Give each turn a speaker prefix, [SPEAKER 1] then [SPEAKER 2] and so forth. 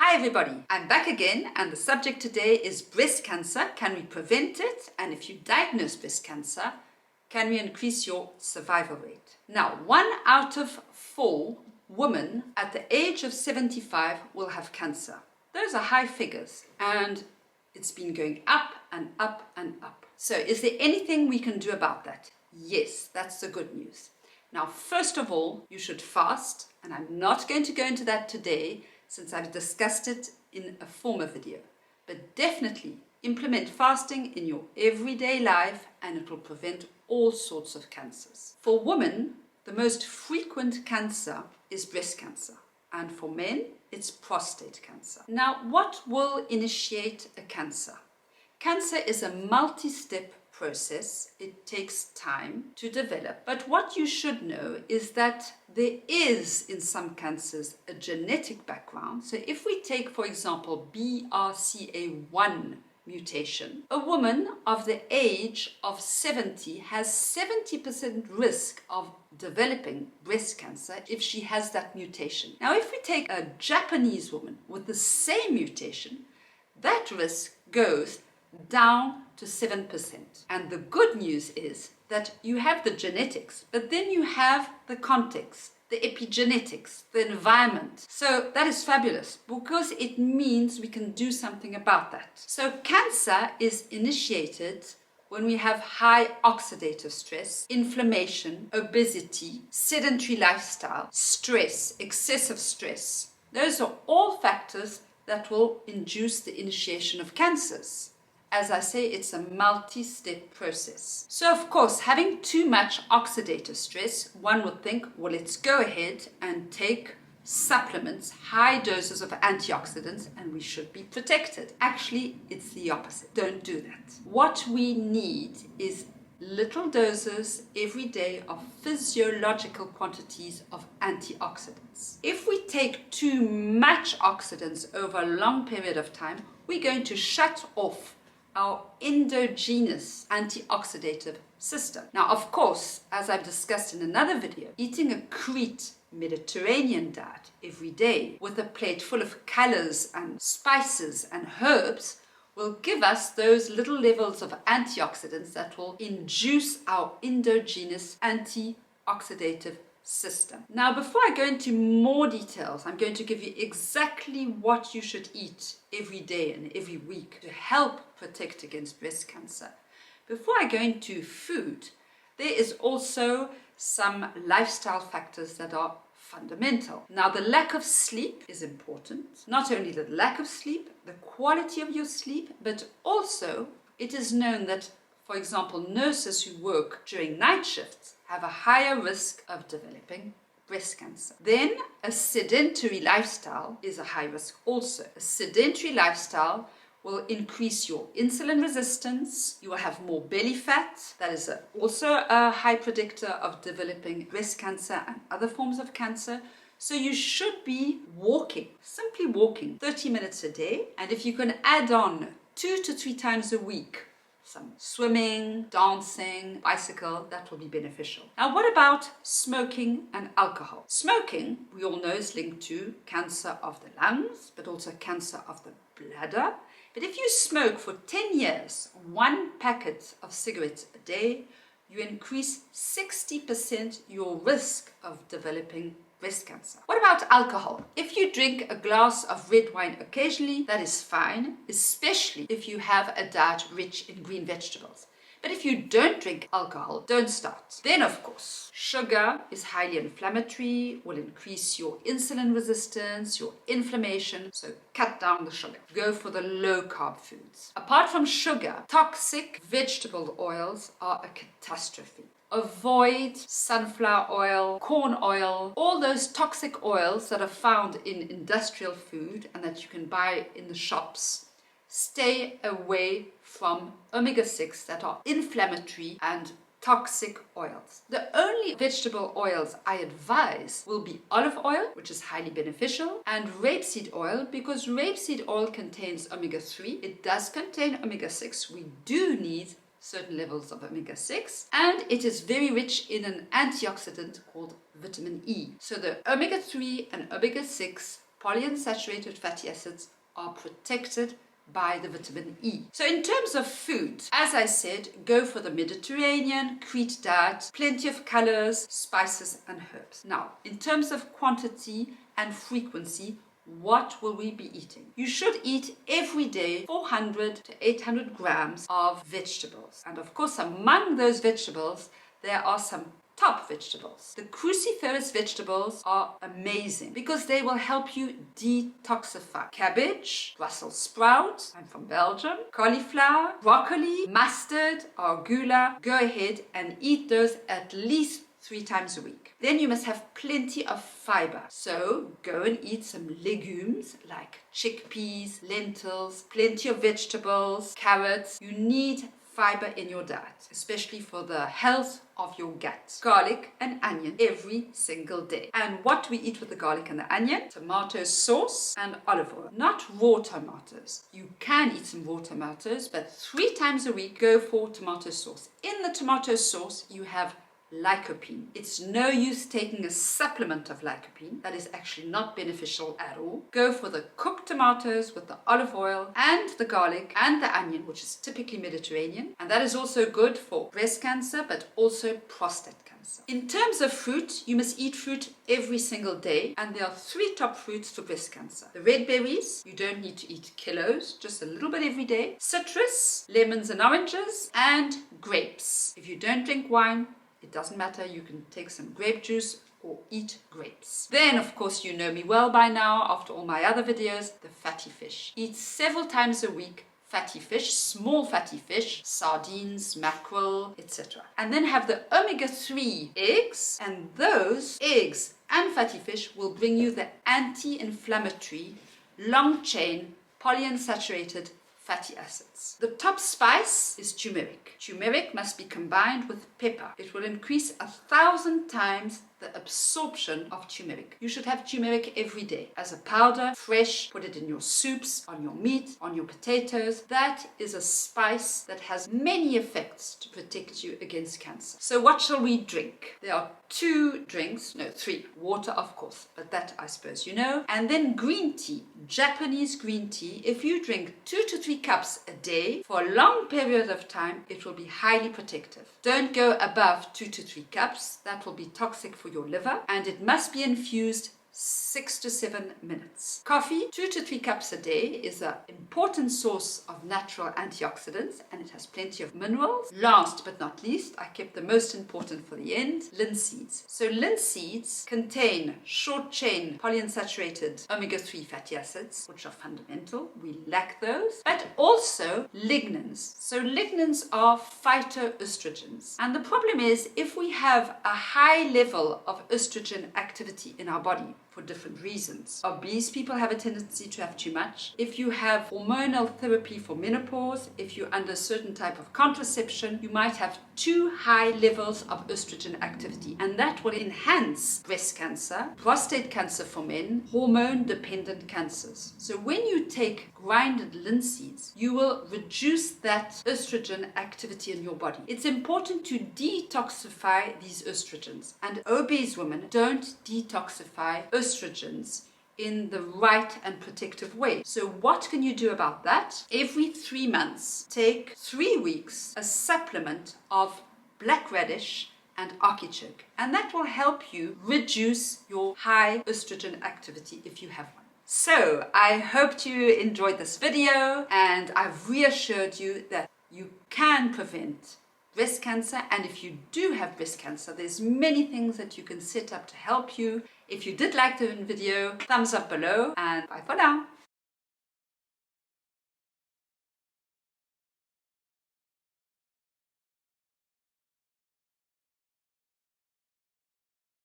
[SPEAKER 1] Hi everybody, I'm back again and the subject today is breast cancer. Can we prevent it? And if you diagnose breast cancer, can we increase your survival rate? Now, 1 out of 4 women at the age of 75 will have cancer. Those are high figures and it's been going up and up and up. So is there anything we can do about that? Yes, that's the good news. Now, first of all, you should fast, and I'm not going to go into that today since I've discussed it in a former video. But definitely implement fasting in your everyday life and it will prevent all sorts of cancers. For women, the most frequent cancer is breast cancer. And for men, it's prostate cancer. Now, what will initiate a cancer? Cancer is a multi-step process. It takes time to develop. But what you should know is that there is, in some cancers, a genetic background. So if we take, for example, BRCA1 mutation, a woman of the age of 70 has 70% risk of developing breast cancer if she has that mutation. Now, if we take a Japanese woman with the same mutation, that risk goes down to 7%. And the good news is that you have the genetics, but then you have the context, the epigenetics, the environment. So that is fabulous because it means we can do something about that. So cancer is initiated when we have high oxidative stress, inflammation, obesity, sedentary lifestyle, stress, excessive stress. Those are all factors that will induce the initiation of cancers. As I say, it's a multi-step process. So of course, having too much oxidative stress, one would think, well, let's go ahead and take supplements, high doses of antioxidants, and we should be protected. Actually, it's the opposite. Don't do that. What we need is little doses every day of physiological quantities of antioxidants. If we take too much oxidants over a long period of time, we're going to shut off our endogenous antioxidative system. Now, of course, as I've discussed in another video, eating a crete Mediterranean diet every day with a plate full of colors and spices and herbs will give us those little levels of antioxidants that will induce our endogenous antioxidative system. Now, before I go into more details, I'm going to give you exactly what you should eat every day and every week to help protect against breast cancer. Before I go into food, there is also some lifestyle factors that are fundamental. Now, the lack of sleep is important. Not only the lack of sleep, the quality of your sleep, but also it is known that, for example, nurses who work during night shifts have a higher risk of developing breast cancer. Then a sedentary lifestyle is a high risk also. A sedentary lifestyle will increase your insulin resistance. You will have more belly fat. That is also a high predictor of developing breast cancer and other forms of cancer. So you should be walking, simply walking 30 minutes a day. And if you can add on 2 to 3 times a week, some swimming, dancing, bicycle, that will be beneficial. Now, what about smoking and alcohol? Smoking, we all know, is linked to cancer of the lungs, but also cancer of the bladder. But if you smoke for 10 years, 1 packet of cigarettes a day, you increase 60% your risk of developing breast cancer. What about alcohol? If you drink a glass of red wine occasionally, that is fine, especially if you have a diet rich in green vegetables. But if you don't drink alcohol, don't start. Then, of course, sugar is highly inflammatory, will increase your insulin resistance, your inflammation, so cut down the sugar. Go for the low-carb foods. Apart from sugar, toxic vegetable oils are a catastrophe. Avoid sunflower oil, corn oil, all those toxic oils that are found in industrial food and that you can buy in the shops. Stay away from omega-6 that are inflammatory and toxic oils. The only vegetable oils I advise will be olive oil, which is highly beneficial, and rapeseed oil, because rapeseed oil contains omega-3. It does contain omega-6. We do need certain levels of omega-6, and it is very rich in an antioxidant called vitamin E. So the omega-3 and omega-6 polyunsaturated fatty acids are protected by the vitamin E. So in terms of food, as I said, go for the Mediterranean, Crete diet, plenty of colors, spices and herbs. Now, in terms of quantity and frequency, what will we be eating? You should eat every day 400 to 800 grams of vegetables. And of course, among those vegetables, there are some top vegetables. The cruciferous vegetables are amazing because they will help you detoxify. Cabbage, Brussels sprouts, I'm from Belgium, cauliflower, broccoli, mustard, arugula. Go ahead and eat those at least 3 times a week. Then you must have plenty of fiber. So go and eat some legumes like chickpeas, lentils, plenty of vegetables, carrots. You need fiber in your diet, especially for the health of your gut. Garlic and onion every single day. And what we eat with the garlic and the onion? Tomato sauce and olive oil. Not raw tomatoes. You can eat some raw tomatoes, but 3 times a week, go for tomato sauce. In the tomato sauce, you have lycopene. It's no use taking a supplement of lycopene. That is actually not beneficial at all. Go for the cooked tomatoes with the olive oil and the garlic and the onion, which is typically Mediterranean. And that is also good for breast cancer, but also prostate cancer. In terms of fruit, you must eat fruit every single day. And there are 3 top fruits for breast cancer. The red berries, you don't need to eat kilos, just a little bit every day. Citrus, lemons and oranges, and grapes. If you don't drink wine, it doesn't matter, you can take some grape juice or eat grapes. Then, of course, you know me well by now, after all my other videos, the fatty fish. Eat several times a week fatty fish, small fatty fish, sardines, mackerel, etc. And then have the omega-3 eggs, and those eggs and fatty fish will bring you the anti-inflammatory, long-chain, polyunsaturated fatty acids. The top spice is turmeric. Turmeric must be combined with pepper. It will increase 1,000 times the absorption of turmeric. You should have turmeric every day as a powder, fresh. Put it in your soups, on your meat, on your potatoes. That is a spice that has many effects to protect you against cancer. So what shall we drink? There are 2 drinks, no 3. Water, of course, but that I suppose you know. And then green tea, Japanese green tea. If you drink 2 to 3 cups a day for a long period of time, it will be highly protective. Don't go above 2 to 3 cups. That will be toxic for your liver, and it must be infused 6 to 7 minutes. Coffee, 2 to 3 cups a day, is an important source of natural antioxidants, and it has plenty of minerals. Last but not least, I kept the most important for the end, linseeds. So linseeds contain short-chain polyunsaturated omega-3 fatty acids, which are fundamental. We lack those. But also lignans. So lignans are phytoestrogens. And the problem is, if we have a high level of estrogen activity in our body, for different reasons. Obese people have a tendency to have too much. If you have hormonal therapy for menopause, if you're under a certain type of contraception, you might have too high levels of estrogen activity, and that will enhance breast cancer, prostate cancer for men, hormone-dependent cancers. So when you take grinded linseeds, you will reduce that estrogen activity in your body. It's important to detoxify these estrogens, and obese women don't detoxify estrogens in the right and protective way. So what can you do about that? Every 3 months, take 3 weeks a supplement of black radish and artichoke, and that will help you reduce your high estrogen activity if you have one. So I hope you enjoyed this video, and I've reassured you that you can prevent breast cancer, and if you do have breast cancer, there's many things that you can set up to help you. If you did like the video, thumbs up below, and bye for now.